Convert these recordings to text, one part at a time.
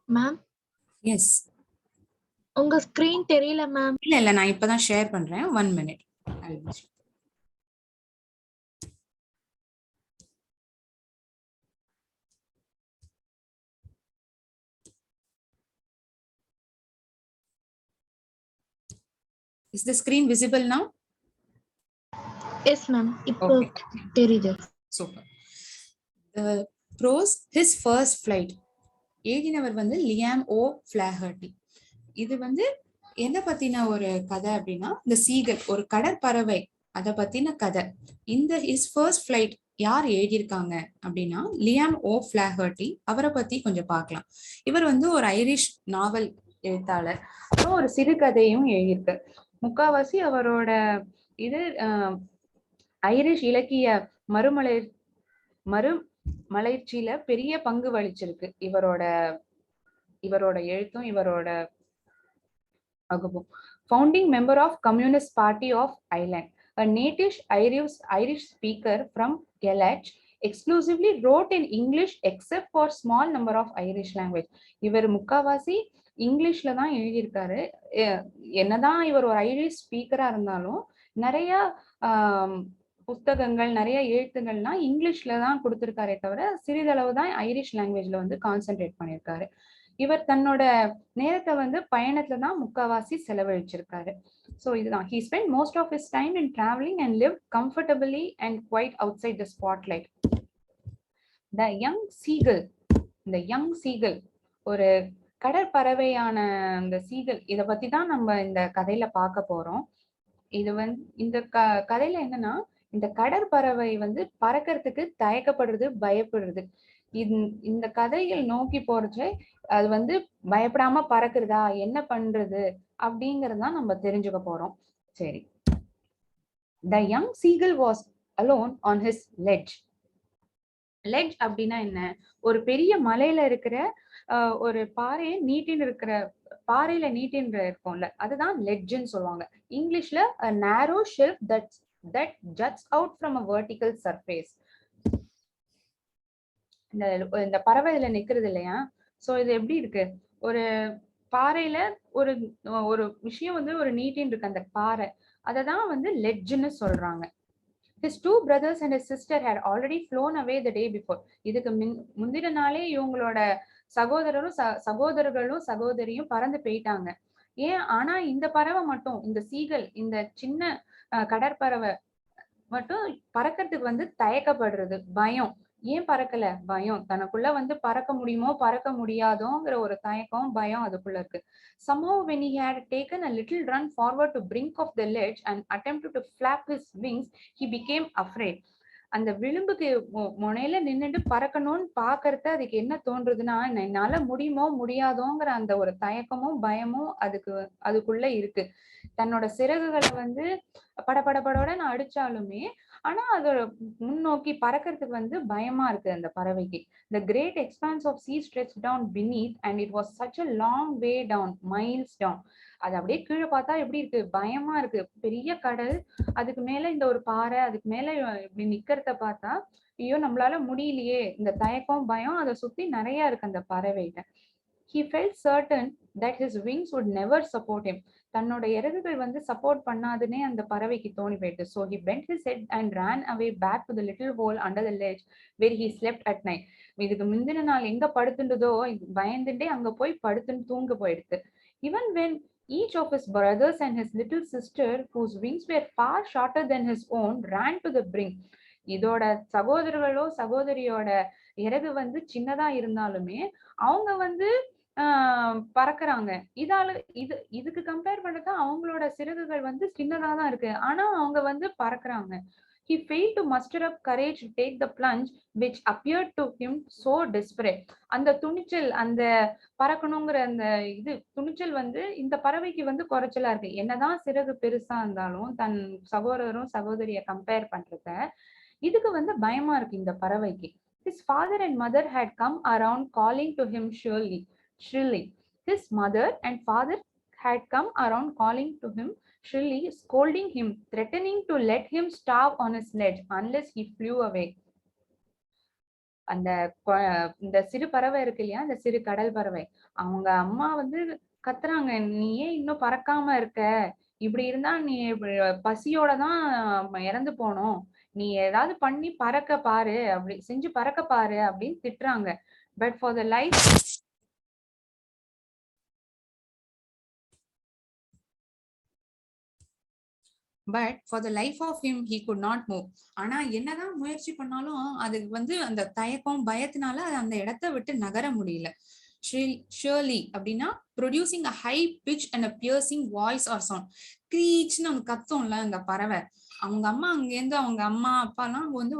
Ma'am yes. உங்க screen தெரியல ma'am. இல்ல நான் இப்பதான் ஷேர் பண்றேன். 1 minute. Is the screen visible now? Yes ma'am, இப்போ தெரியுது. Super. The prose his first flight. எழுதினவர் வந்து லியாம் ஓ ஃபிளாஹர்ட்டி. இது வந்து என்ன பத்தின ஒரு கதை அப்படின்னா, இந்த சீகல் ஒரு கடற்பறவை அதை பத்தின கதை. இந்த ஹிஸ் ஃபர்ஸ்ட் ஃபிளைட் யார் எழுதியிருக்காங்க அப்படின்னா லியாம் ஓ ஃபிளாஹர்ட்டி. அவரை பத்தி கொஞ்சம் பார்க்கலாம். இவர் வந்து ஒரு ஐரிஷ் நாவல் எழுத்தாளர். அப்புறம் ஒரு சிறுகதையும் எழுதியிருக்கார். முக்காவாசி அவரோட இது ஐரிஷ் இலக்கிய மறுமலர்ச்சியில பெரிய பங்கு வகிச்சிருக்கு இவரோட எழுத்தும் இவரோட வகுப்பும். Founding member of Communist Party of Ireland, a native Irish speaker from Gaeltacht, exclusively wrote in English except for small number of Irish language. இவர் முக்காவாசி இங்கிலீஷ்ல தான் எழுதியிருக்காரு. என்னதான் இவர் ஒரு ஐரிஷ் ஸ்பீக்கரா இருந்தாலும் நிறைய புத்தகங்கள் நிறைய எழுத்துங்கள்லாம் இங்கிலீஷ்ல தான் கொடுத்திருக்காரே தவிர சிறிதளவு தான் ஐரிஷ் லாங்குவேஜ்ல வந்து கான்சென்ட்ரேட் பண்ணியிருக்காரு. இவர் தன்னோட நேரத்தை வந்து பயணத்துல தான் முக்காவாசி செலவழிச்சிருக்காரு. ஸோ இதுதான் he spent most of his time in traveling and lived comfortably and quite outside the spotlight. The young seagull, இந்த யங் சீகல் ஒரு கடற்பறவையான இந்த சீகல், இதை பத்தி தான் நம்ம இந்த கதையில பார்க்க போறோம். இது வந்து இந்த கதையில என்னன்னா, இந்த கடற்பறவை வந்து பறக்கிறதுக்கு தயக்கப்படுறது, பயப்படுறது. இந்த கதைகள் நோக்கி போறச்சே அது வந்து பயப்படாம பறக்குறதா, என்ன பண்றது அப்படிங்கறத நம்ம தெரிஞ்சுக்க போறோம். சரி. The young seagull was alone on his ledge. Ledge அப்படின்னா என்ன? ஒரு பெரிய மலையில இருக்கிற ஒரு பாறையை பாறையில நீட்டின்னு இருக்கும்ல, அதுதான் லெட்ஜ்ன்னு சொல்லுவாங்க. இங்கிலீஷ்ல a narrow shelf that juts out from a vertical surface. இந்த பறவை இதுல நிக்கிறது இல்லையா? சோ இது எப்படி இருக்கு? ஒரு பாறையில ஒரு ஒரு விஷயம் வந்து ஒரு நீட்டின்னு இருக்கு அந்த பாறை, அததான் வந்து லெட்ஜ்ன்னு சொல்றாங்க. His two brothers and his sister had already flown away the day before. இதுக்கு முந்தின நாளே இவங்களோட சகோதரர்களும் சகோதரியும் பறந்து போயிட்டாங்க. ஏன் ஆனா இந்த பறவை மட்டும், இந்த சீகல், இந்த சின்ன கடற்பறவை மட்டும் பறக்கிறதுக்கு வந்து தயக்கப்படுறது, பயம். ஏன் பறக்கல? பயம். தனக்குள்ள வந்து பறக்க முடியுமோ பறக்க முடியாதோங்கிற ஒரு தயக்கம், பயம் அதுக்குள்ள இருக்கு. Somehow when he had taken a little run forward to brink of the ledge and attempted to flap his wings, he became afraid. அந்த விளிம்புக்கு முனையில நின்னுட்டு பறக்கணும்னு பாக்குறது, அதுக்கு என்ன தோன்றதுன்னா, என்னால முடியுமோ முடியாதோங்கிற அந்த ஒரு தயக்கமும் பயமும் அதுக்குள்ள இருக்கு. தன்னோட சிறகுகளை வந்து படபடன்னு அடிச்சாலுமே ஆனா அதோட முன்னோக்கி பறக்கிறதுக்கு வந்து பயமா இருக்கு அந்த பறவைக்கு. The great expanse of sea stretched down beneath and it was such a long way down, miles down. அது அப்படியே கீழே பார்த்தா எப்படி இருக்கு? பயமா இருக்கு. பெரிய கடல், அதுக்கு மேல இந்த ஒரு பாறை, அதுக்கு மேல இப்படி நிக்கிறத பார்த்தா ஐயோ நம்மளால முடியலையே. இந்த தயக்கம் பயம் அதை சுத்தி நிறைய இருக்கு அந்த பறவைகிட்ட. He felt certain that his wings would never support him. தன்னோட இறகுகள் வந்து சப்போர்ட் பண்ணாதுன்னே அந்த பறவைக்கு தோணி போயிடுது. So he bent his head and ran away back to the little hole under the ledge where he slept at night. இதுக்கு முந்தின நாள் எங்க படுத்துட்டதோ பயந்துட்டே அங்க போய் படுத்துன்னு தூங்க போயிடுது. Even when each of his brothers and his little sister, whose wings were far shorter than his own, ran to the brink. இதோட சகோதரர்களோ சகோதரியோட இறகு வந்து சின்னதா இருந்தாலுமே அவங்க வந்து பறக்குறாங்க. இதுக்கு கம்பேர் பண்ணதா அவங்களோட சிறகுகள் வந்து சின்னதாதான் இருக்கு. ஆனா அவங்க வந்து பறக்குறாங்க. He failed to muster up courage to take the plunge which appeared to him so desperate. அந்த துணிச்சல், அந்த பறக்கணுங்கிற அந்த துணிச்சல் வந்து இந்த பறவைக்கு வந்து குறைச்சலா இருக்கு. என்னதான் சிறகு பெருசா இருந்தாலும் தன் சகோதரரும் சகோதரிய கம்பேர் பண்றத இதுக்கு வந்து பயமா இருக்கு இந்த பறவைக்கு. His father and mother had come around calling to him shrilly. His mother and father had come around calling to him shrilly, scolding him, threatening to let him starve on his ledge unless he flew away. அந்த இந்த சிறு பறவை இருக்கு இல்லையா, இந்த சிறு கடல் பறவை, அவங்க அம்மா வந்து கத்துறாங்க, நீ ஏன் இன்னும் பறக்காம இருக்க? இப்படி இருந்தா நீ பசியோட தான் இறந்து போனோம். நீ ஏதாவது பண்ணி பறக்க பாரு, அப்படி செஞ்சு பறக்க பாரு அப்படின்னு திட்டுறாங்க. But for the life but for the life of him he could not move. ஆனா என்னதான் முயற்சி பண்ணாலும் அது வந்து அந்த தயக்கம் பயத்தினால அந்த இடத்த விட்டு நகர முடியல. ஷர்லி அப்படின்னா producing a high pitch and a piercing voice or sound. க்ரீச்னு அவங்க கத்தும்ல அந்த பறவை, அவங்க அம்மா அங்கேருந்து அவங்க அம்மா அப்பா எல்லாம் வந்து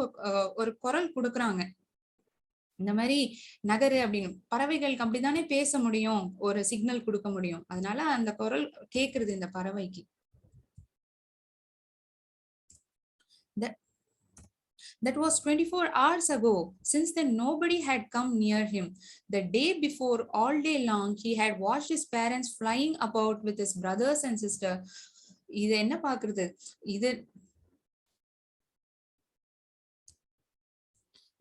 ஒரு குரல் கொடுக்குறாங்க, இந்த மாதிரி நகரு அப்படின்னு. பறவைகளுக்கு அப்படித்தானே பேச முடியும், ஒரு சிக்னல் கொடுக்க முடியும், அதனால அந்த குரல் கேக்குறது இந்த பறவைக்கு. That was 24 hours ago. Since then, nobody had come near him. The day before, all day long, he had watched his parents flying about with his brothers and sister. இது என்ன பாக்குறது,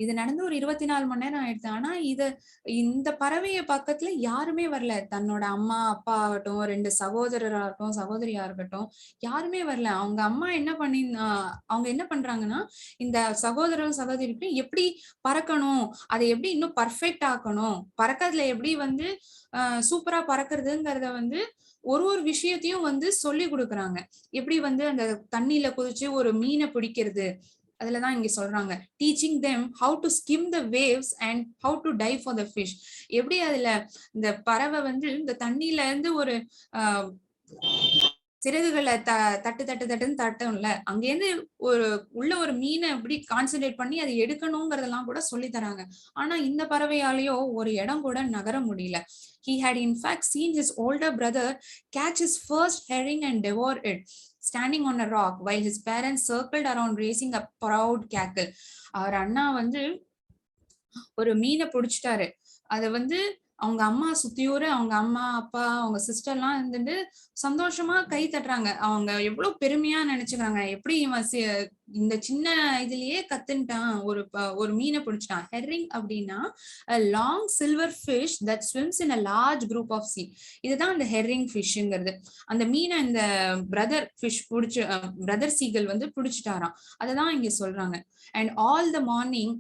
இது நடந்து ஒரு 24 மணி நேரம் ஆயிடுச்சு. ஆனா இந்த பறவைய பக்கத்துல யாருமே வரல. தன்னோட அம்மா அப்பா ஆகட்டும், 2 சகோதரராகட்டும் சகோதரியா இருக்கட்டும், யாருமே வரல. அவங்க அம்மா அவங்க என்ன பண்றாங்கன்னா, இந்த சகோதரரும் சகோதரிக்கு எப்படி பறக்கணும், அதை எப்படி இன்னும் பர்ஃபெக்ட் ஆக்கணும், பறக்கிறதுல எப்படி வந்து சூப்பரா பறக்கிறதுங்கிறத வந்து ஒரு விஷயத்தையும் வந்து சொல்லி கொடுக்குறாங்க. எப்படி வந்து அந்த தண்ணியில குதிச்சு ஒரு மீனை பிடிக்கிறது, அதுலதான் இங்க சொல்றாங்க, teaching them how to skim the waves and how to dive for the fish. எப்படி அதுல இந்த பறவை வந்து இந்த தண்ணியில இருந்து ஒரு சிறகுகளை தட்டு தட்டு தட்டுன்னு தட்டும்ல, அங்கேருந்து உள்ள ஒரு மீனை எப்படி கான்சென்ட்ரேட் பண்ணி அதை எடுக்கணுங்கிறதெல்லாம் கூட சொல்லி தராங்க. ஆனா இந்த பறவையாலேயோ ஒரு இடம் கூட நகர முடியல. He had in fact seen his older brother catch his first herring and devour it, standing on a rock, while his parents circled around raising a proud cackle. அவர் அண்ணா வந்து ஒரு மீனை பிடிச்சிட்டாரு. அத வந்து அவங்க அம்மா சுத்தியோர அவங்க அம்மா அப்பா அவங்க சிஸ்டர் எல்லாம் இருந்துட்டு சந்தோஷமா கை தட்டுறாங்க. அவங்க எவ்வளவு பெருமையா நினைச்சுக்கிறாங்க, எப்படி இவன் இந்த சின்ன இதுலயே கத்துன்ட்டான், ஒரு மீனை பிடிச்சிட்டான். ஹெர்ரிங் அப்படின்னா long silver fish that swims in a large group of sea. இதுதான் அந்த ஹெர்ரிங் ஃபிஷ்ங்கிறது. அந்த மீனை இந்த பிரதர் ஃபிஷ் பிரதர் சீகல் வந்து பிடிச்சிட்டாராம். அததான் இங்க சொல்றாங்க. And all the morning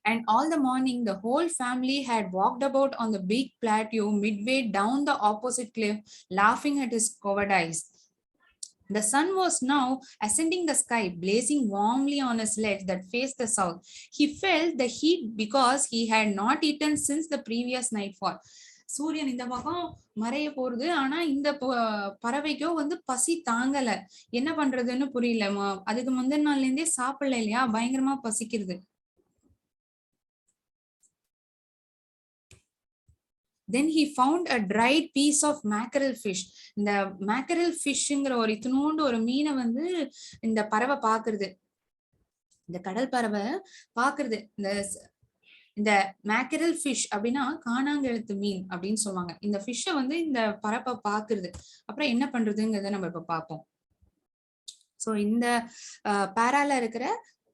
And all the morning, the whole family had walked about on the big plateau midway down the opposite cliff, laughing at his cowardice. The sun was now ascending the sky, blazing warmly on his ledge that faced the south. He felt the heat because he had not eaten since the previous nightfall. சூரியன் இந்த பக்கம் மறைய போறது, ஆனா இந்த பறவைக்கோ வந்து பசி தாங்கல, என்ன பண்றதுன்னு புரியல. அதுக்கு முந்தின நாள்ல இருந்தே சாப்பிடல இல்லையா, பயங்கரமா பசிக்கிறது. Then he found a dried piece of mackerel fish. இந்த mackerel fishங்கிற ஒரு இத்தினோண்டு ஒரு மீனை வந்து இந்த பறவை பாக்குறது, இந்த கடல் பறவை பாக்குறது. இந்த மேக்கரல் ஃபிஷ் அப்படின்னா காணாங்கெழுத்து மீன் அப்படின்னு சொல்லுவாங்க. இந்த ஃபிஷ்ஷை வந்து இந்த பறவை பாக்குறது. அப்புறம் என்ன பண்றதுங்கிறத நம்ம இப்ப பார்ப்போம். சோ இந்த பேரால இருக்கிற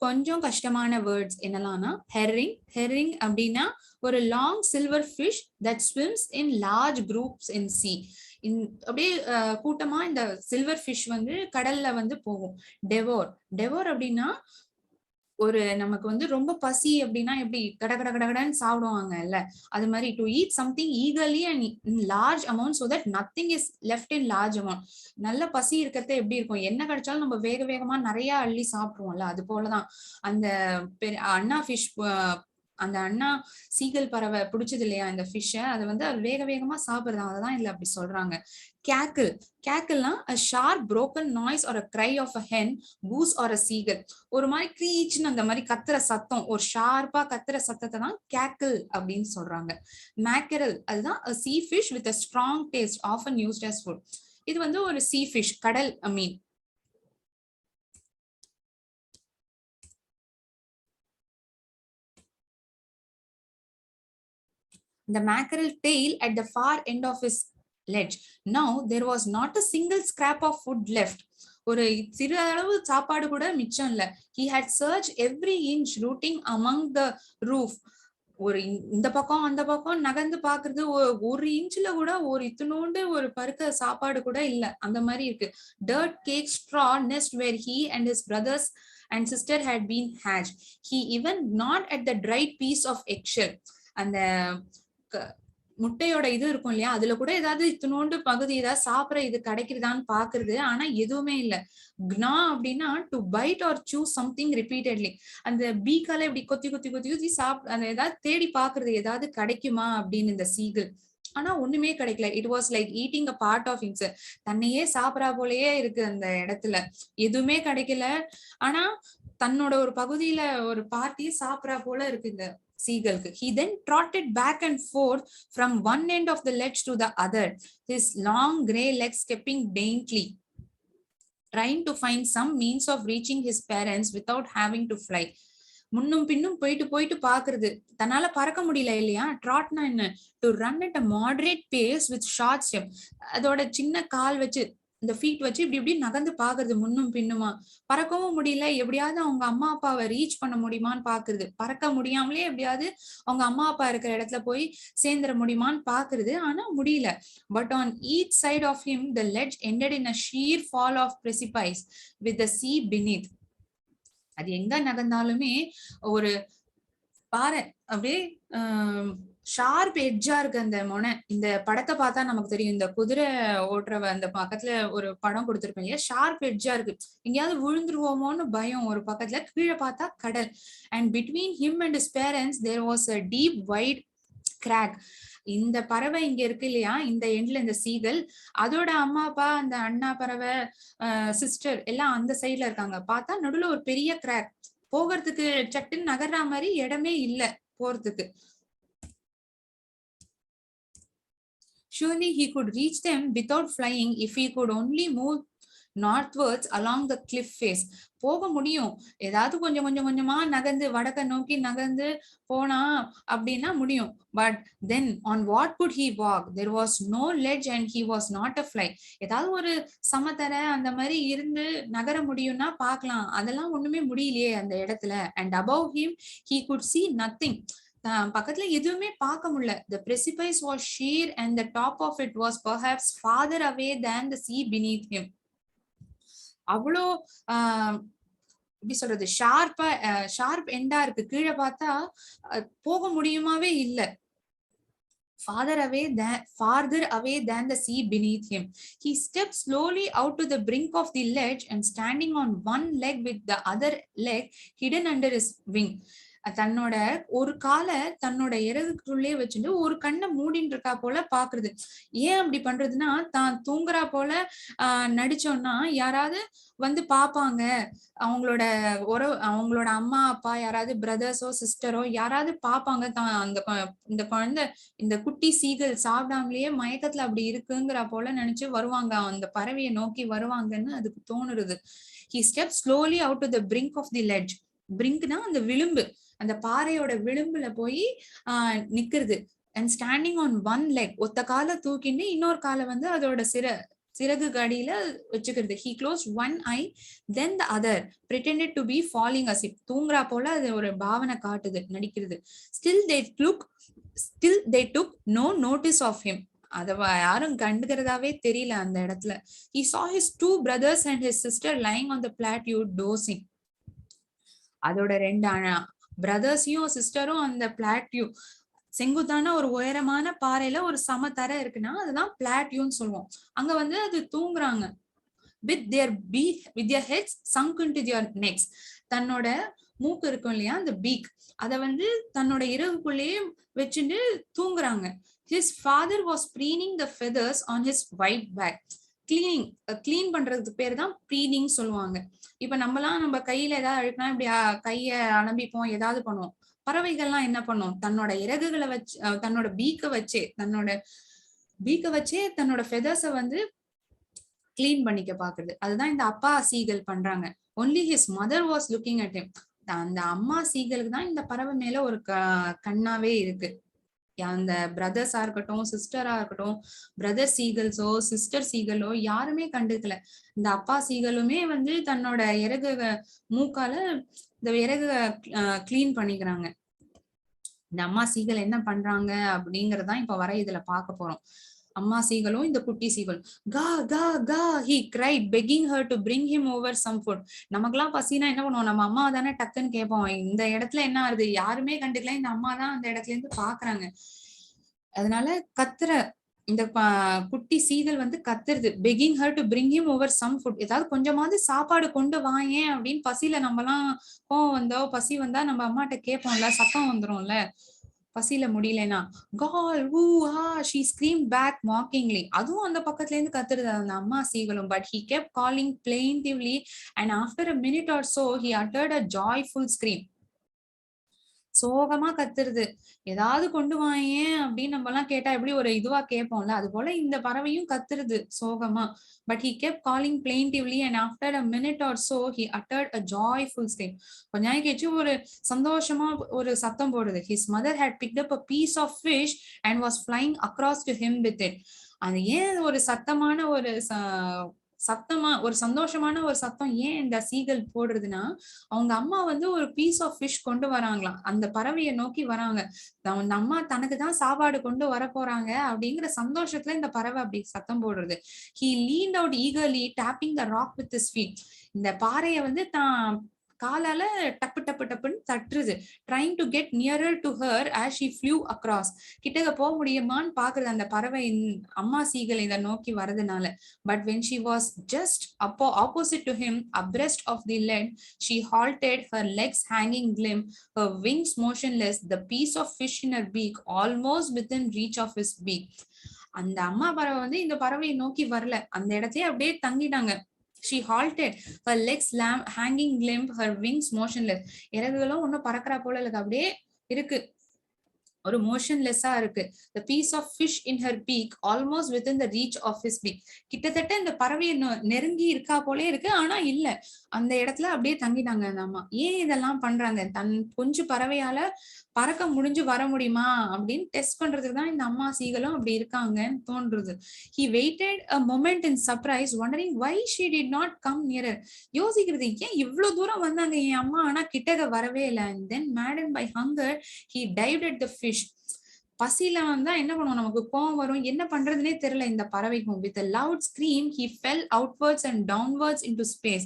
கொஞ்சம் கஷ்டமான வேர்ட்ஸ் என்னலாம்னா, ஹெர்ரிங் அப்படின்னா ஒரு long silver fish that swims in large groups in C. அப்படியே கூட்டமா இந்த சில்வர் ஃபிஷ் வந்து கடல்ல வந்து போகும். டெவோர் அப்படின்னா ஒரு நமக்கு வந்து ரொம்ப பசி அப்படின்னா எப்படி கடன்னு சாப்பிடுவாங்கல்ல, அது மாதிரி to eat something eagerly and in large amount so that nothing is left in large amount. நல்ல பசி இருக்கிறத எப்படி இருக்கும், என்ன கிடைச்சாலும் நம்ம வேகமா நிறைய அள்ளி சாப்பிடுவோம்ல, அது போலதான் அந்த அண்ணா ஃபிஷ், அந்த அண்ணா சீகல் பறவை பிடிச்சது இல்லையா இந்த ஃபிஷ்ஷ, அதை வந்து வேகமா சாப்பிடுறாங்க. அததான் இதுல அப்படி சொல்றாங்க. கேக்கிள்னா a sharp broken noise or a cry of a hen, goose or a seagull. ஒரு மாதிரி க்ரீச்னு அந்த மாதிரி கத்துற சத்தம், ஒரு ஷார்ப்பா கத்துற சத்தத்தை தான் கேக்கிள் அப்படின்னு சொல்றாங்க. மேக்கரல் அதுதான் a sea fish with a strong taste often used as food. இது வந்து ஒரு sea fish, கடல் மீன். The mackerel tail at the far end of his ledge. Now there was not a single scrap of food left. ஒரு சிறு அளவு சாப்பாடு கூட மிச்சம் இல்ல. he had searched every inch rooting among the roof. ஒரு இந்த பக்கம் அந்த பக்கம் நகர்ந்து பாக்குறது, ஒரு இன்ச்ல கூட ஒரு இத்துணூண்டு ஒரு பருக்க சாப்பாடு கூட இல்ல. அந்த மாதிரி இருக்கு. dirt cake straw nest where he and his brothers and sister had been hatched. He even gnawed at the dried piece of eggshell. அந்த முட்டையோட இது இருக்கும் இல்லையா, அதுல கூட ஏதாவது இத்தினோண்டு பகுதி ஏதாவது சாப்பிட இது கிடைக்கிறதான்னு பாக்குறது. ஆனா எதுவுமே இல்ல. gnaw அப்படின்னா to bite or chews something repeatedly. அந்த பீக்கால இப்படி கொத்தி கொத்தி கொத்தி கொத்தி அந்த ஏதாவது தேடி பாக்குறது ஏதாவது கிடைக்குமா அப்படின்னு இந்த சீகிள். ஆனா ஒண்ணுமே கிடைக்கல. It was like eating a part of himself. தன்னையே சாப்பிடா போலயே இருக்கு அந்த இடத்துல. எதுவுமே கிடைக்கல. ஆனா தன்னோட ஒரு பகுதியில ஒரு பார்ட்டியே சாப்பிடா போல இருக்கு இந்த seagull. He then trotted back and forth from one end of the ledge to the other, his long grey legs stepping daintily, trying to find some means of reaching his parents without having to fly. முன்னும் பின்னும் போயிட்டு போயிட்டு பாக்குறது. தன்னால பறக்க முடியல இல்லையா. ட்ராட்னா என்ன, to run at a moderate pace with short step. அதோட சின்ன கால் வச்சு இந்த ஃபீட் வச்சு இப்படி இப்படி நகர்ந்து பாக்குறது முன்னும் பின்னுமா. பறக்கவும் முடியல. எப்படியாவது அவங்க அம்மா அப்பாவை ரீச் பண்ண முடியுமான்னு பாக்குறது. பறக்க முடியாமலே எப்படியாவது அவங்க அம்மா அப்பா இருக்கிற இடத்துல போய் சேர்ந்துட முடியுமான்னு பாக்குறது. ஆனா முடியல. But on each side of him the ledge ended in a sheer fall of precipice with the sea beneath. அது எங்க நகர்ந்தாலுமே ஒரு பாறை அப்படியே ஷார்ப் எட்ஜா இருக்கு அந்த முனை. இந்த படத்தை பார்த்தா நமக்கு தெரியும். இந்த குதிரை ஓட்டுறவ அந்த பக்கத்துல ஒரு படம் கொடுத்திருப்பேன் இல்லையா, ஷார்ப் எட்ஜா இருக்கு. எங்கேயாவது விழுந்துருவோமோன்னு பயம் ஒரு பக்கத்துல. கீழே பார்த்தா கடல். And between him and his parents there was a deep wide crack. இந்த பறவை இங்க இருக்கு இல்லையா, இந்த எண்ட்ல இந்த சீகல், அதோட அம்மா அப்பா அந்த அண்ணா பறவை சிஸ்டர் எல்லாம் அந்த சைட்ல இருக்காங்க. பார்த்தா நடுவுல ஒரு பெரிய கிராக். போகிறதுக்கு சட்டுன்னு நகர்ற மாதிரி இடமே இல்ல போறதுக்கு. Surely he could reach them without flying if he could only move northwards along the cliff face. போக முடியும். ஏதாவது கொஞ்சம் கொஞ்சம் கொஞ்சமா நகர்ந்து வடக்க நோக்கி நகர்ந்து போனா அப்படின்னா முடியும். But then on what could he walk? There was no ledge and he was not a fly. ஏதாவது ஒரு சமதரை அந்த மாதிரி இருந்து நகர முடியும்னா பார்க்கலாம். அதெல்லாம் ஒண்ணுமே முடியலையே அந்த இடத்துல. And above him he could see nothing. பக்கத்துல எதுவுமே பார்க்க முடியல. The precipice was sheer and the top of it was perhaps farther away than the sea beneath him. அவ்வளோ எப்படி சொல்றது, ஷார்ப் எண்டா இருக்கு. கீழே பார்த்தா போக முடியுமாவே இல்ல. farther away than the sea beneath him. He stepped slowly out to the brink of the ledge and standing on one leg with the other leg hidden under his wing. தன்னோட ஒரு காலை தன்னோட இறகுக்குள்ளே வச்சுட்டு ஒரு கண்ணை மூடின்னு இருக்கா போல பாக்குறது. ஏன் அப்படி பண்றதுன்னா, தான் தூங்குறா போல நடிச்சோம்னா யாராவது வந்து பாப்பாங்க. அவங்களோட அம்மா அப்பா யாராவது பிரதர்ஸோ சிஸ்டரோ யாராவது பாப்பாங்க. இந்த குழந்தை இந்த குட்டி சீகல் சாப்பிடாமலேயே மயக்கத்துல அப்படி இருக்குங்கிற போல நினைச்சு வருவாங்க. அந்த பறவையை நோக்கி வருவாங்கன்னு அதுக்கு தோணுறது. He stepped slowly out to the brink of the ledge. பிரிங்க்னா அந்த விளிம்பு, அந்த பாறையோட விளிம்புல போய் நிக்கிறது. And standing on one leg, ஒத்த காலை தூக்கிட்டு இன்னொரு காலை வந்து அதோட சிறகு கடியில வச்சுக்கிறது. He closed one eye then the other, pretended to be falling asleep. தூங்குறா போல அது ஒரு பாவனை காட்டுது, நடிக்கிறது. Still they took no notice of him. அத யாரும் கண்டுக்கிறதாவே தெரியல அந்த இடத்துல. He saw his two brothers and his sister lying on the plateau dozing. அதோட ரெண்டு பிரதர்ஸையும் சிஸ்டரும் அந்த பிளாட்யூ, செங்குத்தான ஒரு உயரமான பாறையில ஒரு சமதரை இருக்குன்னா அதுதான் பிளாட்யூன்னு சொல்லுவோம். அங்க வந்து அது தூங்குறாங்க. with their heads sunk into their necks. தன்னோட மூக்கு இருக்கும் இல்லையா, அந்த பீக், அத வந்து தன்னோட இறகுக்குள்ளேயே வச்சுட்டு தூங்குறாங்க. His father was preening the feathers on his white back. Clean பண்றதுக்கு பேர் தான் ப்ரீனிங் சொல்லுவாங்க. இப்ப நம்ம கையில ஏதாவது அழுக்கினா இப்படி கைய அலம்பிப்போம், ஏதாவது பண்ணுவோம். பறவைகள்லாம் என்ன பண்ணும், தன்னோட இறகுகளை வச்சு தன்னோட பீக்க வச்சே தன்னோட ஃபெதர்ஸ வந்து கிளீன் பண்ணிக்க பாக்குறது. அதுதான் இந்த அப்பா சீகல் பண்றாங்க. only his mother was looking at him. அந்த அம்மா சீகலுக்கு தான் இந்த பறவை மேல ஒரு கண்ணாவே இருக்கு. அந்த பிரதர்ஸா இருக்கட்டும், சிஸ்டரா இருக்கட்டும், பிரதர் சீகல்ஸோ சிஸ்டர் சீகலோ யாருமே கண்டுக்கல. இந்த அப்பா சீகலுமே வந்து தன்னோட இறகு மூக்கால இந்த இறகு கிளீன் பண்ணிக்கிறாங்க. இந்த அம்மா சீகல் என்ன பண்றாங்க அப்படிங்கறதான் இப்ப வர இதுல பார்க்க போறோம். அம்மா சீகலும் இந்த குட்டி சீகல் கா கா கா he cried begging her to bring him over some food. நமக்கெல்லாம் பசினா என்ன பண்ணுவோம், நம்ம அம்மா தானே டக்குன்னு கேட்போம். இந்த இடத்துல என்ன ஆகுது, யாருமே கண்டுக்கல, இந்த அம்மா தான் அந்த இடத்துல இருந்து பாக்குறாங்க. அதனால கத்துற இந்த குட்டி சீகல் வந்து கத்துறது, begging her to bring him over some food, ஏதாவது கொஞ்சமாவது சாப்பாடு கொண்டு வாயேன் அப்படின்னு. பசியில நம்ம எல்லாம் கோவம் வந்தோ பசி வந்தா நம்ம அம்மாட்ட கேட்போம்ல, சத்தம் வந்துரும்ல பசியில முடியலனா. கால் ஊ ஹா she screamed back mockingly. அதுவும் அந்த பக்கத்துல இருந்து கத்துறது அந்த அம்மா சீகலும். But he kept calling plaintively and after a minute or so he uttered a joyful scream. சோகமா கத்துறது, ஏதாவது கொண்டு வாயேன் அப்படின்னு நம்ம எல்லாம் கேட்டா எப்படி ஒரு இதுவா கேட்போம்ல, அது போல இந்த பறவையும் கத்துறது சோகமா. But he kept calling plaintively and after a minute or so he uttered a joyful scream. கொஞ்ச நாளைக்கு கழிச்சு ஒரு சந்தோஷமா ஒரு சத்தம் போடுது. His mother had picked up a piece of fish and was flying across to him with it. அது ஏன் ஒரு சத்தமான ஒரு சத்தமா ஒரு சந்தோஷமான ஒரு சத்தம் ஏன் இந்த சீகல் போடுறதுன்னா, அவங்க அம்மா வந்து ஒரு பீஸ் ஆஃப் ஃபிஷ் கொண்டு வராங்களாம், அந்த பறவையை நோக்கி வராங்க. அந்த அம்மா தனக்கு தான் சாப்பாடு கொண்டு வர போறாங்க அப்படிங்கிற சந்தோஷத்துல இந்த பறவை அப்படி சத்தம் போடுறது. He leaned out eagerly tapping the rock with his feet. இந்த பாறையை வந்து தான் காலால டப்பு டப்பு டப்புன்னு தட்டுறது. trying to get nearer to her as she flew across. கிட்டக போக முடியுமான்னு பாக்குறது அந்த பறவை அம்மா சீகல் இதை நோக்கி வரதுனால. But when she was just opposite to him, abreast of the lead, she halted, her legs hanging limp, her wings motionless, the piece of fish in her beak almost within reach of his beak. அந்த அம்மா பறவை வந்து இந்த பறவையை நோக்கி வரல, அந்த இடத்தையே அப்படியே தங்கிட்டாங்க. She halted, her legs hanging limp, her wings motionless. இறகுகளும் ஒன்னும் பறக்கிறா போல இருக்கு, அப்படியே இருக்கு, ஒரு மோஷன்லெஸ்ஸா இருக்கு. The piece of fish in her beak almost within the reach of his beak. கிட்டத்தட்ட இந்த பறவையை நெருங்கி இருக்கா போலே இருக்கு, ஆனா இல்ல, அந்த இடத்துல அப்படியே தங்கிட்டாங்க அந்த அம்மா. ஏன் இதெல்லாம் பண்றாங்க, தன் கொஞ்ச பறவையால பறக்க முடிஞ்சு வர முடியுமா அப்படின்னு டெஸ்ட் பண்றதுக்கு தான் இந்த அம்மா சீகலும் அப்படி இருக்காங்கன்னு தோன்றுது. He waited a moment in surprise, wondering why she did not come nearer. யோசிக்கிறது, ஏன் இவ்வளவு தூரம் வந்தாங்க என் அம்மா ஆனா கிட்டக வரவே இல்லை. And then maddened by hunger he dived at the fish. பசியில வந்தா என்ன பண்ணுவோம், நமக்கு கோவம் வரும், என்ன பண்றதுனே தெரியல இந்த பறவைக்கும். With a loud scream he fell outwards and downwards into space.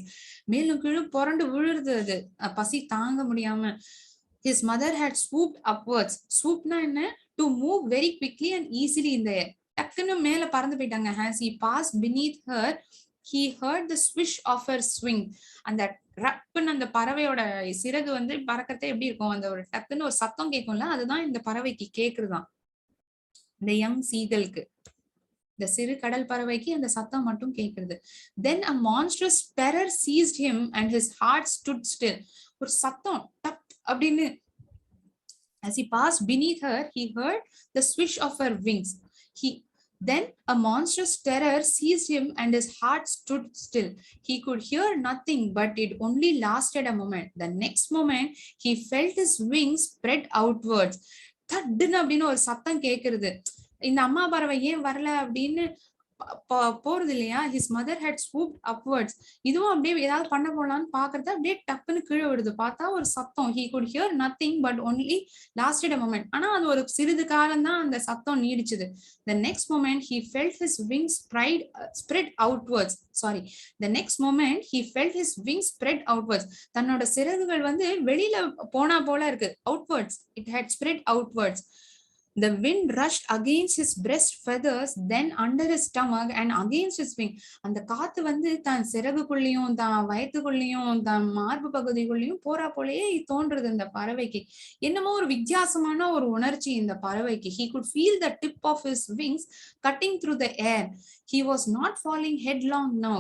மேலும் கீழும் புரண்டு விழுறது, அது பசி தாங்க முடியாம. His mother had swooped upwards. swoopனா என்ன, to move very quickly and easily in the air. டக்குன்னு மேல பறந்து போயிட்டாங்க. As he passed beneath her he heard the swish of her swing. அந்த ரப்புன்னு அந்த பறவையோட சிறகு வந்து பறக்கறதே எப்படி இருக்கும், அந்த ஒரு டக்குன்னு ஒரு சத்தம் கேட்கும்ல, அதுதான் இந்த பறவைக்கு கேக்குறதாம், இந்த யங் சீகலுக்கு, இந்த சிறு கடல் பறவைக்கு அந்த சத்தம் மட்டும் கேக்குறது. Then a monstrous terror seized him and his heart stood still. ஒரு சத்தம் டப் அப்படின்னு. As he passed beneath her he heard the swish of her wings. Then a monstrous terror seized him and his heart stood still. He could hear nothing, but it only lasted a moment. The next moment he felt his wings spread outwards. தட்டுன்னு அப்படின்னு ஒரு சத்தம் கேக்குறது. இந்த அம்மா பறவை ஏன் வரல அப்படின்னு போறது இல்லையா. His mother had swooped upwards. இதுவும் அப்படியே ஏதாவது பண்ண போலான்னு பாக்குறது, அப்படியே டக்குன்னு கீழே விடுது. பார்த்தா ஒரு சத்தம். He could hear nothing but only lasted a moment. ஆனா அது ஒரு சிறிது காலம் தான் அந்த சத்தம் நீடிச்சது. The next moment he felt his wings spread outwards. The next moment he felt his wings spread outwards. தன்னோட சிறகுகள் வந்து வெளியில போனா போல இருக்கு. Outwards. It had spread outwards. The wind rushed against his breast feathers, then under his stomach and against his wing. அந்த காத்து வந்து தான் சிறகுக்குள்ளேயும் தான் வயிற்றுக்குள்ளேயும் தான் மார்பு பகுதிக்குள்ளேயும் போறா போலயே தோன்றுது இந்த பறவைக்கு. என்னமோ ஒரு வித்தியாசமான ஒரு உணர்ச்சி இந்த பறவைக்கு. He could feel the tip of his wings cutting through the air. He was not falling headlong now.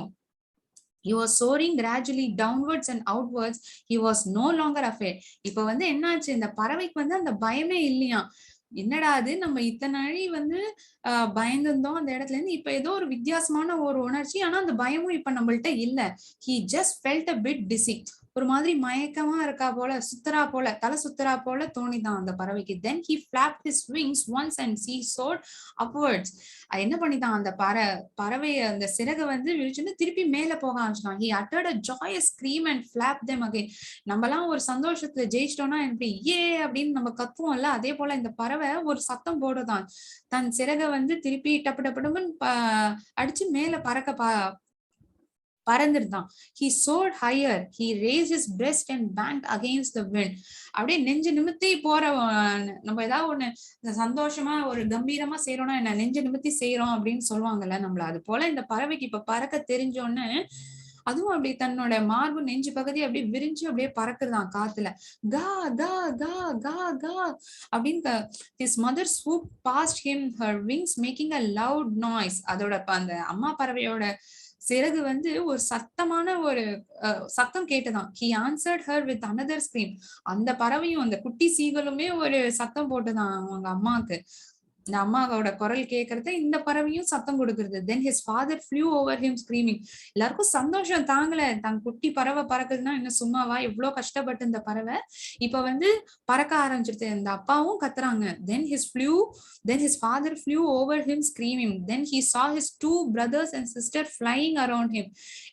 He was soaring gradually downwards and outwards. He was no longer afraid. இப்ப வந்து என்னாச்சு, இந்த பறவைக்கு வந்து அந்த பயமே இல்லையா. என்னடா அது, நம்ம இத்தனை நாளி வந்து பயந்துருந்தோம் அந்த இடத்துல இருந்து, இப்ப ஏதோ ஒரு வித்தியாசமான ஒரு உணர்ச்சி, ஆனா அந்த பயமும் இப்ப நம்மள்ட்ட இல்ல. He just felt a bit dizzy. ஒரு மாதிரி மயக்கமா இருக்கா போல, சுத்துறா போல, தலை சுத்துறா போல தோணிதான் அந்த பறவைக்கு. தென் he flapped his wings once and he soared upwards. என்ன பண்ணிதான் அந்த பறவை அந்த சிறகை வந்து விரிச்சுன்னு திருப்பி மேல போக ஆரம்பிச்சிட்டான். he uttered a joyous scream and flapped them again. நம்மலாம் ஒரு சந்தோஷத்துல ஜெயிச்சிட்டோம்னா எப்படி ஏ அப்படின்னு நம்ம கத்துவோம்ல, அதே போல இந்த பறவை ஒரு சத்தம் போடுதான். தன் சிறகை வந்து திருப்பி டப்பு டப்பு டப்புன்னு அடிச்சு மேல பறந்துருதான். he soared higher, he raised his breast and banged against the wind. அப்படியே நெஞ்சு நிமித்தி போற நம்ம ஏதாவது ஒண்ணு சந்தோஷமா ஒரு கம்பீரமா செய்யறோம்னா என்ன நெஞ்சு நிமித்தி செய்யறோம் அப்படின்னு சொல்லுவாங்கல்ல நம்மள. அது போல இந்த பறவைக்கு இப்ப பறக்க தெரிஞ்சோன்னு அதுவும் அப்படி தன்னோட மார்பு நெஞ்சு பகுதி அப்படியே விரிஞ்சு அப்படியே பறக்குறதான் காத்துல. கா கா கா கா கா அப்படின்னு his mother swooped past him, her wings making a loud noise. அதோட அந்த அம்மா பறவையோட சிறகு வந்து ஒரு சத்தமான ஒரு சத்தம் கேட்டுதான். he answered her with another scream. அந்த பறவையும் அந்த குட்டி சீகளுமே ஒரு சத்தம் போட்டுதான் அவங்க அம்மாக்கு. இந்த அம்மாவோட குரல் கேட்கறத இந்த பறவையும் சத்தம் கொடுக்கறது. then his father flew over him screaming. எல்லாருக்கும் சந்தோஷம் தாங்கல, தன் குட்டி பறவை பறக்குதுன்னா இன்னும் சும்மாவா, எவ்வளவு கஷ்டப்பட்டு இந்த பறவை இப்ப வந்து பறக்க ஆரம்பிச்சிருது. இந்த அப்பாவும் கத்துறாங்க. then his father flew over him screaming. then he saw his two brothers and sister flying around him.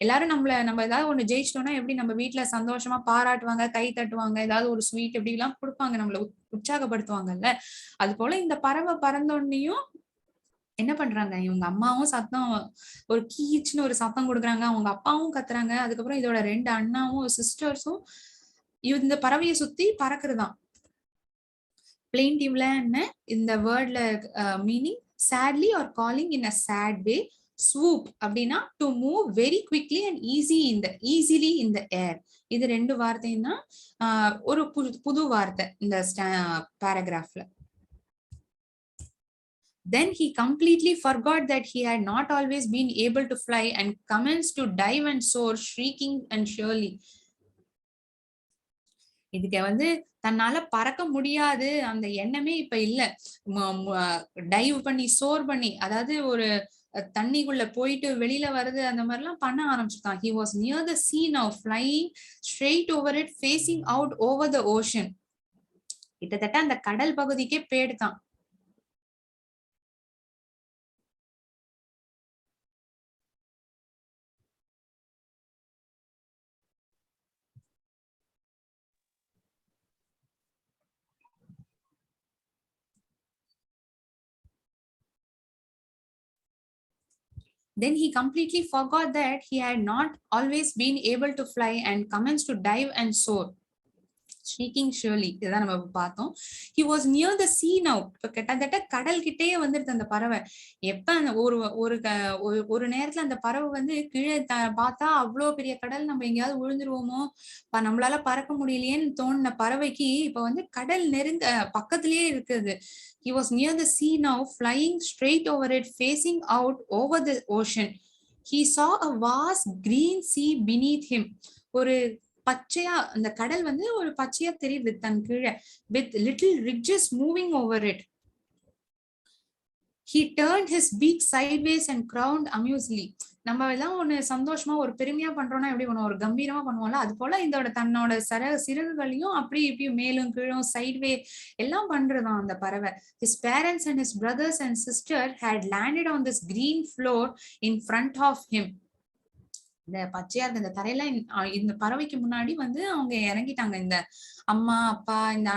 எல்லாரும் நம்ம ஏதாவது ஒண்ணு ஜெயிச்சிட்டோம்னா எப்படி நம்ம வீட்டுல சந்தோஷமா பாராட்டுவாங்க, கை தட்டுவாங்க, ஏதாவது ஒரு ஸ்வீட் எப்படி எல்லாம் கொடுப்பாங்க, நம்மள உற்சாகப்படுத்துவாங்கல்ல. அது போல இந்த பறவை பறந்தோன்னையும் என்ன பண்றாங்க, இவங்க அம்மாவும் சத்தம் ஒரு கீச்சுன்னு ஒரு சத்தம் கொடுக்குறாங்க, அவங்க அப்பாவும் கத்துறாங்க. அதுக்கப்புறம் இதோட 2 அண்ணாவும் சிஸ்டர்ஸும் இந்த பறவையை சுத்தி பறக்குறதாம். பிளெயின்டிவ்ல என்ன இந்த வேர்ட்ல meaning sadly or calling in a sad way. swoop அப்படின்னா to move very quickly and easily in the air. இது 2 வார்த்தைன்னா ஒரு புது வார்த்தை இந்த பேராகிராஃப்ல. then he completely forgot that he had not always been able to fly and commenced to dive and soar, shrieking and surely. இதுக்கு வந்து தன்னால பறக்க முடியாது அந்த எண்ணமே இப்ப இல்ல. டைவ் பண்ணி சோர் பண்ணி, அதாவது ஒரு தண்ணிக்குள்ள போயிட்டு வெளியில வருது அந்த மாதிரி எல்லாம் பண்ண ஆரம்பிச்சுட்டான். he was near the sea now, flying straight over it, facing out over the ocean. கிட்டத்தட்ட அந்த கடல் பகுதிக்கே போயிடுதான். Then he completely forgot that he had not always been able to fly and commenced to dive and soar, shrieking surely. இதான் நம்ம பார்த்தோம். he was near the sea now. இப்ப கிட்டத்தட்ட கடல் கிட்டேயே வந்துருது அந்த பறவை. எப்ப அந்த ஒரு நேரத்துல அந்த பறவை வந்து கீழே பார்த்தா அவ்வளவு பெரிய கடல், நம்ம எங்கேயாவது விழுந்துருவோமோ, நம்மளால பறக்க முடியலையேன்னு தோணுன பறவைக்கு இப்ப வந்து கடல் பக்கத்திலேயே இருக்குது. he was near the sea now, flying straight over it, facing out over the ocean. he saw a vast green sea beneath him. ஒரு பச்சையா அந்த கடல் வந்து ஒரு பச்சையா தெரியுது தன் கீழே, with little ridges moving over it. he turned his beak sideways and crowned amusedly. நம்ம எல்லாம் ஒண்ணு சந்தோஷமா ஒரு பெருமையா பண்றோம்னா எப்படி ஒண்ணு ஒரு கம்பீரமா பண்ணுவோம்ல, அது போல தன்னோட சிறகுகளையும் அப்படி இப்படி மேலும் கீழும் சைட்வே எல்லாம் பண்றதாம் அந்த பறவை. his parents and his brothers and sister had landed on this green floor in front of him. இந்த பச்சையா இருக்க இந்த தரையில இந்த பறவைக்கு முன்னாடி வந்து அவங்க இறங்கிட்டாங்க. இந்த அம்மா அப்பா இந்த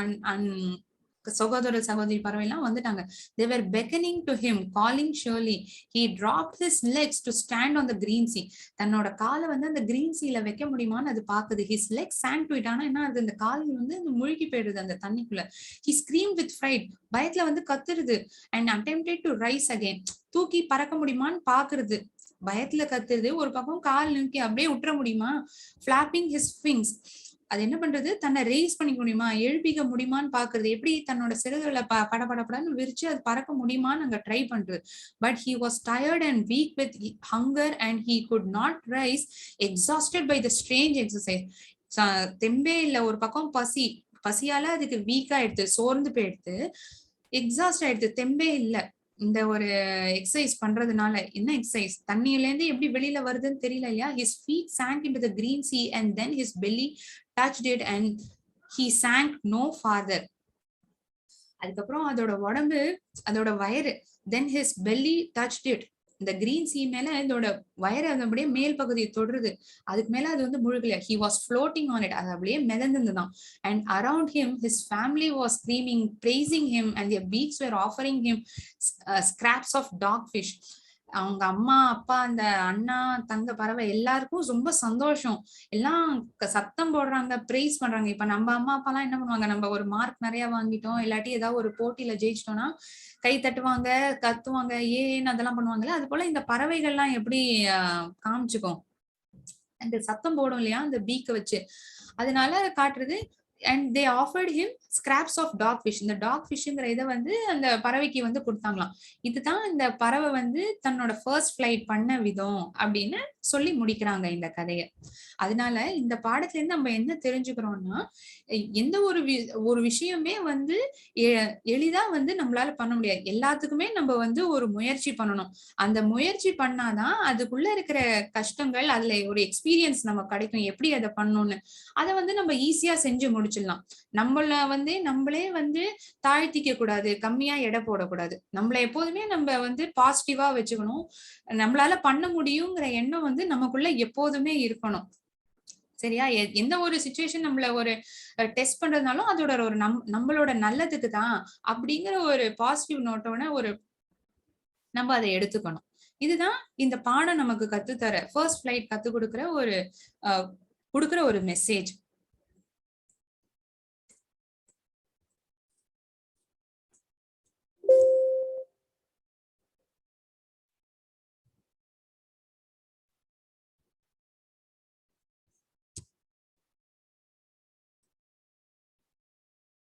சகோதரி பறவை எல்லாம் வந்துட்டாங்க. they were beckoning to him, calling surely. he dropped his legs to stand on the green sea. தன்னோட காலை வந்து அந்த green seaல வைக்க முடியுமான்னு அது பாக்குது. his legs sank to it. ஆனா என்ன ஆகுது, இந்த கால் வந்து முழுகி போயிடுது அந்த தண்ணிக்குள்ள. he screamed with fright. பயத்துல வந்து கத்துருது. and attempted to rise again. தூக்கி பறக்க முடியுமான்னு பாக்குறது, பயத்துல கத்துறது. ஒரு பக்கம் கால் நோக்கி அப்படியே விட்டுற முடியுமா, flapping his wings. அது என்ன பண்றது, தன்னை ரேஸ் பண்ணிக்க முடியுமா, எழுப்பிக்க முடியுமான்னு பாக்குறது. எப்படி தன்னோட சிறகுகளை படபடன்னு விரிச்சு அது பறக்க முடியுமான்னு அங்க ட்ரை பண்றது. But he was tired and weak with hunger and he could not rise, exhausted by the strange exercise. Tempeh இல்ல, ஒரு பக்கம் பசியால அதுக்கு வீக் ஆயிடுது, சோர்ந்து போயிடுது, எக்ஸாஸ்ட் ஆயிடுது, தெம்பே இல்ல. இந்த ஒரு எக்ஸசைஸ் பண்றதுனால என்ன எக்ஸசைஸ், தண்ணியில இருந்து எப்படி வெளியில வருதுன்னு தெரியல இல்லையா. his feet sank into the green sea and then his belly touched it and he sank no farther. அதுக்கப்புறம் அதோட உடம்பு, அதோட வயிறு, then his belly touched it, இந்த கிரீன் சீ மேல இதோட வயிறு அது அப்படியே மேல் பகுதியை தொடுறது, அதுக்கு மேல அது வந்து முழுகல. he was floating on it, அது அப்படியே மிதந்துதான். and around him his family was screaming, praising him, and their beaks were offering him scraps of dogfish. அவங்க அம்மா அப்பா அந்த அண்ணா தங்க பறவை எல்லாருக்கும் ரொம்ப சந்தோஷம், எல்லாம் சத்தம் போடுறாங்க, பிரைஸ் பண்றாங்க. இப்ப நம்ம அம்மா அப்பா எல்லாம் என்ன பண்ணுவாங்க, நம்ம ஒரு மார்க் நிறைய வாங்கிட்டோம் இல்லாட்டி ஏதாவது ஒரு போட்டியில ஜெயிச்சிட்டோம்னா கை தட்டுவாங்க, கத்துவாங்க, ஏன்னு அதெல்லாம் பண்ணுவாங்கல்ல. அது போல இந்த பறவைகள்லாம் எப்படி காமிச்சுக்கும், அந்த சத்தம் போடும் இல்லையா அந்த பீக்க வச்சு, அதனால காட்டுறது. and they offered him scraps of dogfish. இந்த டாக்ஃபிஷ்ங்கிற இதை வந்து அந்த பறவைக்கு வந்து கொடுத்தாங்களாம். இதுதான் இந்த பறவை வந்து தன்னோட ஃபர்ஸ்ட் ஃபிளைட் பண்ண விதம் அப்படின்னு சொல்லி முடிக்கிறாங்க இந்த கதையை. அதனால இந்த பாடத்துல இருந்து நம்ம என்ன தெரிஞ்சுக்கிறோம்னா, எந்த ஒரு விஷயமே வந்து எளிதா வந்து நம்மளால பண்ண முடியாது. எல்லாத்துக்குமே நம்ம வந்து ஒரு முயற்சி பண்ணணும். அந்த முயற்சி பண்ணாதான் அதுக்குள்ள இருக்கிற கஷ்டங்கள், அதுல ஒரு எக்ஸ்பீரியன்ஸ் நம்ம கிடைக்கும், எப்படி அதை பண்ணணும்னு. அதை வந்து நம்ம ஈஸியா செஞ்சு முடிச்சிடலாம். நம்மளே வந்து தாழ்த்திக்க கூடாது, கம்மியா எடை போடக்கூடாது. நம்மள எப்போதுமே நம்ம வந்து பாசிட்டிவா வச்சுக்கணும். நம்மளால பண்ண முடியுங்கிற எண்ணம் வந்து நமக்குள்ள எப்போதுமே இருக்கணும். சரியா. எந்த ஒரு சிச்சுவேஷன் நம்மள ஒரு டெஸ்ட் பண்றதுனாலும் அதோட ஒரு நம்மளோட நல்லதுக்கு தான் அப்படிங்கிற ஒரு பாசிட்டிவ் நோட்டோட ஒரு நம்ம அதை எடுத்துக்கணும். இதுதான் இந்த பாடம் நமக்கு கத்துத்தர, ஃபர்ஸ்ட் ஃபிளைட் கத்து கொடுக்கிற ஒரு மெசேஜ்.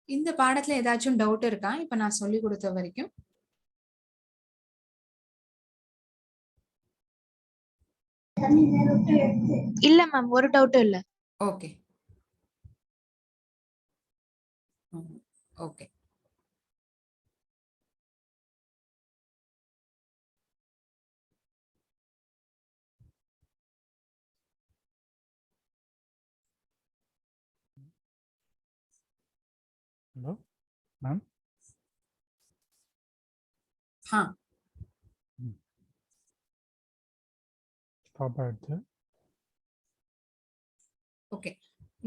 இந்த பாடத்துல ஏதாச்சும் டவுட் இருக்கா இப்ப நான் சொல்லி கொடுத்த வரைக்கும்? இல்ல மேம், ஒரு டவுட்டும் இல்ல. Okay okay. Hello ma'am. Stop ஆயிடுச்சு. ஓகே,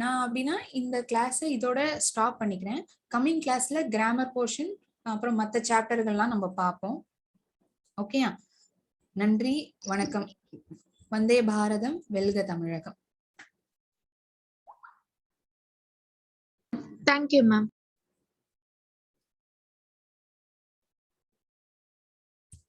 நான் அப்படின்னா இந்த கிளாஸை இதோட ஸ்டாப் பண்ணிக்கிறேன். கம்மிங் கிளாஸ்ல கிராமர் போர்ஷன் அப்புறம் மற்ற சாப்டர்கள்லாம் நம்ம பார்ப்போம். ஓகேயா? நன்றி, வணக்கம். வந்தே பாரதம், வெல்க தமிழகம். Thank you ma'am.